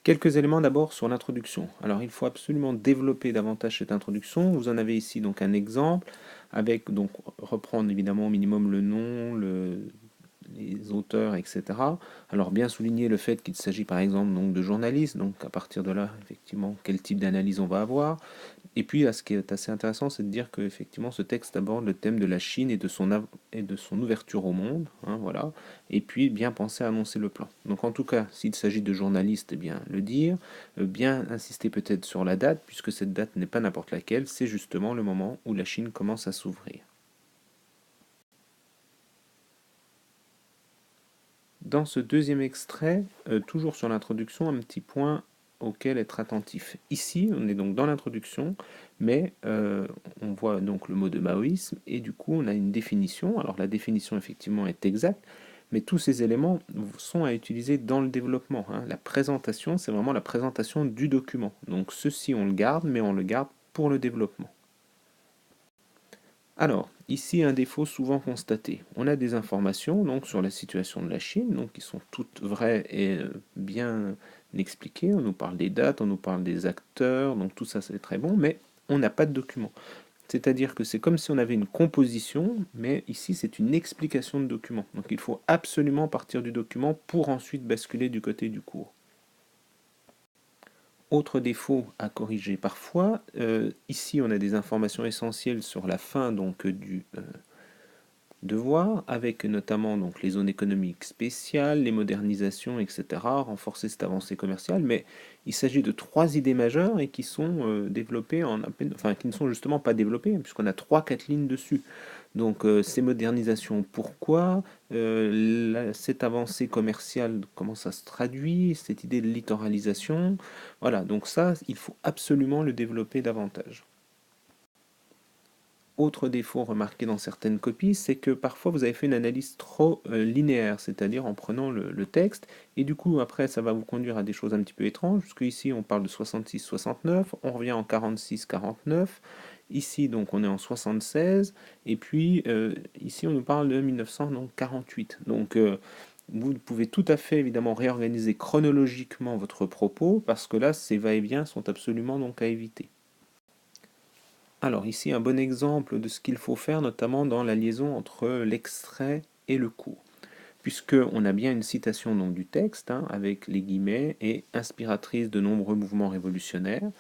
Quelques éléments d'abord sur l'introduction. Alors il faut absolument développer davantage cette introduction. Vous en avez ici donc un exemple avec donc reprendre évidemment au minimum le nom, les auteurs, etc. Alors bien souligner le fait qu'il s'agit par exemple donc de journalistes, donc à partir de là effectivement quel type d'analyse on va avoir. Et puis, ce qui est assez intéressant, c'est de dire que effectivement, ce texte aborde le thème de la Chine et de son ouverture au monde, hein, voilà. Et puis, bien penser à annoncer le plan. Donc, en tout cas, s'il s'agit de journalistes, eh bien le dire, bien insister peut-être sur la date, puisque cette date n'est pas n'importe laquelle, c'est justement le moment où la Chine commence à s'ouvrir. Dans ce deuxième extrait, toujours sur l'introduction, un petit point auquel être attentif. Ici, on est donc dans l'introduction, mais on voit donc le mot de maoïsme, et du coup, on a une définition. Alors, la définition, effectivement, est exacte, mais tous ces éléments sont à utiliser dans le développement, hein. La présentation, c'est vraiment la présentation du document. Donc, ceci, on le garde, mais on le garde pour le développement. Alors, ici un défaut souvent constaté. On a des informations donc sur la situation de la Chine, donc qui sont toutes vraies et bien expliquées. On nous parle des dates, on nous parle des acteurs, donc tout ça c'est très bon, mais on n'a pas de document. C'est-à-dire que c'est comme si on avait une composition, mais ici c'est une explication de document. Donc il faut absolument partir du document pour ensuite basculer du côté du cours. Autre défaut à corriger parfois, ici on a des informations essentielles sur la fin donc du devoir, avec notamment donc les zones économiques spéciales, les modernisations, etc., renforcer cette avancée commerciale, mais il s'agit de trois idées majeures et qui sont développées en à peine, enfin qui ne sont justement pas développées, puisqu'on a trois, quatre lignes dessus. Donc ces modernisations, pourquoi cette avancée commerciale, comment ça se traduit, cette idée de littoralisation, voilà, donc ça, il faut absolument le développer davantage. Autre défaut remarqué dans certaines copies, c'est que parfois vous avez fait une analyse trop linéaire, c'est-à-dire en prenant le texte, et du coup après ça va vous conduire à des choses un petit peu étranges, puisque ici on parle de 66-69, on revient en 46-49, ici donc on est en 76, et puis ici on nous parle de 1948. Donc vous pouvez tout à fait évidemment réorganiser chronologiquement votre propos, parce que là ces va-et-vient sont absolument donc à éviter. Alors ici un bon exemple de ce qu'il faut faire notamment dans la liaison entre l'extrait et le cours, puisque on a bien une citation donc du texte, hein, avec les guillemets et inspiratrice de nombreux mouvements révolutionnaires,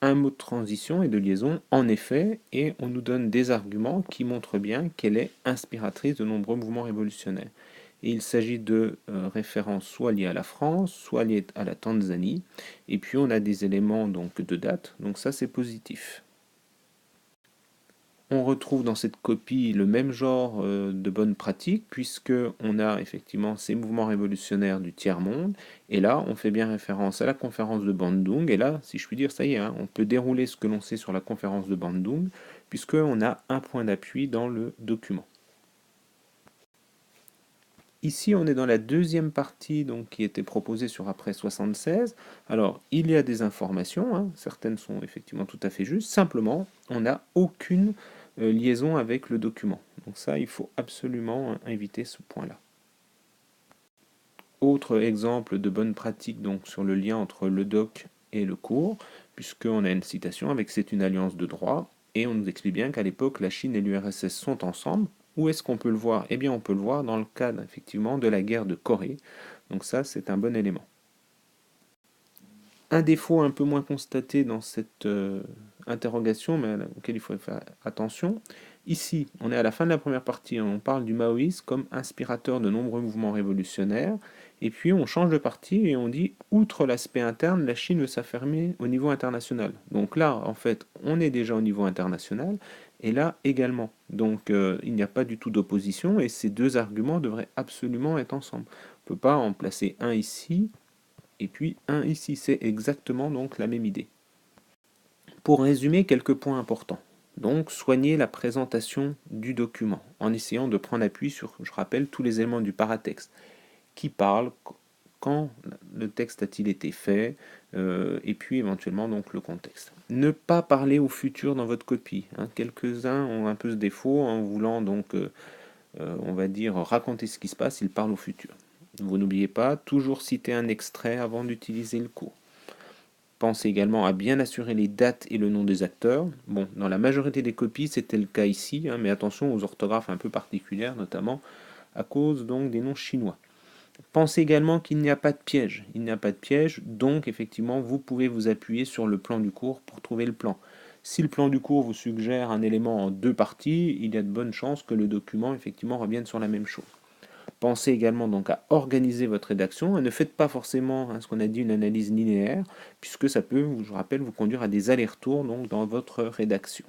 un mot de transition et de liaison en effet, et on nous donne des arguments qui montrent bien qu'elle est inspiratrice de nombreux mouvements révolutionnaires. Et il s'agit de références soit liées à la France, soit liées à la Tanzanie, et puis on a des éléments donc de date, donc ça c'est positif. On retrouve dans cette copie le même genre de bonnes pratiques, puisque on a effectivement ces mouvements révolutionnaires du tiers-monde, et là on fait bien référence à la conférence de Bandung, et là, si je puis dire, ça y est, hein, on peut dérouler ce que l'on sait sur la conférence de Bandung, puisqu'on a un point d'appui dans le document. Ici, on est dans la deuxième partie donc, qui était proposée sur après 76. Alors, il y a des informations, hein, certaines sont effectivement tout à fait justes, simplement, on n'a aucune liaison avec le document. Donc ça, il faut absolument éviter ce point-là. Autre exemple de bonne pratique donc, sur le lien entre le doc et le cours, puisqu'on a une citation avec c'est une alliance de droit, et on nous explique bien qu'à l'époque, la Chine et l'URSS sont ensemble. Où est-ce qu'on peut le voir? Eh bien, on peut le voir dans le cadre, effectivement, de la guerre de Corée. Donc ça, c'est un bon élément. Un défaut un peu moins constaté dans cette interrogation, mais auquel il faut faire attention. Ici, on est à la fin de la première partie, on parle du maoïsme comme inspirateur de nombreux mouvements révolutionnaires, et puis on change de partie et on dit, outre l'aspect interne, la Chine veut s'affirmer au niveau international. Donc là, en fait, on est déjà au niveau international, et là également. Donc il n'y a pas du tout d'opposition, et ces deux arguments devraient absolument être ensemble. On ne peut pas en placer un ici et puis un ici. C'est exactement donc la même idée. Pour résumer, quelques points importants. Donc, soigner la présentation du document en essayant de prendre appui sur, je rappelle, tous les éléments du paratexte. Qui parle, quand le texte a-t-il été fait, et puis éventuellement donc le contexte. Ne pas parler au futur dans votre copie, hein. Quelques-uns ont un peu ce défaut en voulant donc, on va dire, raconter ce qui se passe, ils parlent au futur. Vous n'oubliez pas, toujours citer un extrait avant d'utiliser le cours. Pensez également à bien assurer les dates et le nom des acteurs. Bon, dans la majorité des copies, c'était le cas ici, hein, mais attention aux orthographes un peu particulières, notamment à cause donc des noms chinois. Pensez également qu'il n'y a pas de piège. Il n'y a pas de piège, donc effectivement, vous pouvez vous appuyer sur le plan du cours pour trouver le plan. Si le plan du cours vous suggère un élément en deux parties, il y a de bonnes chances que le document effectivement revienne sur la même chose. Pensez également donc à organiser votre rédaction et ne faites pas forcément ce qu'on a dit une analyse linéaire, puisque ça peut, je vous rappelle, vous conduire à des allers-retours donc dans votre rédaction.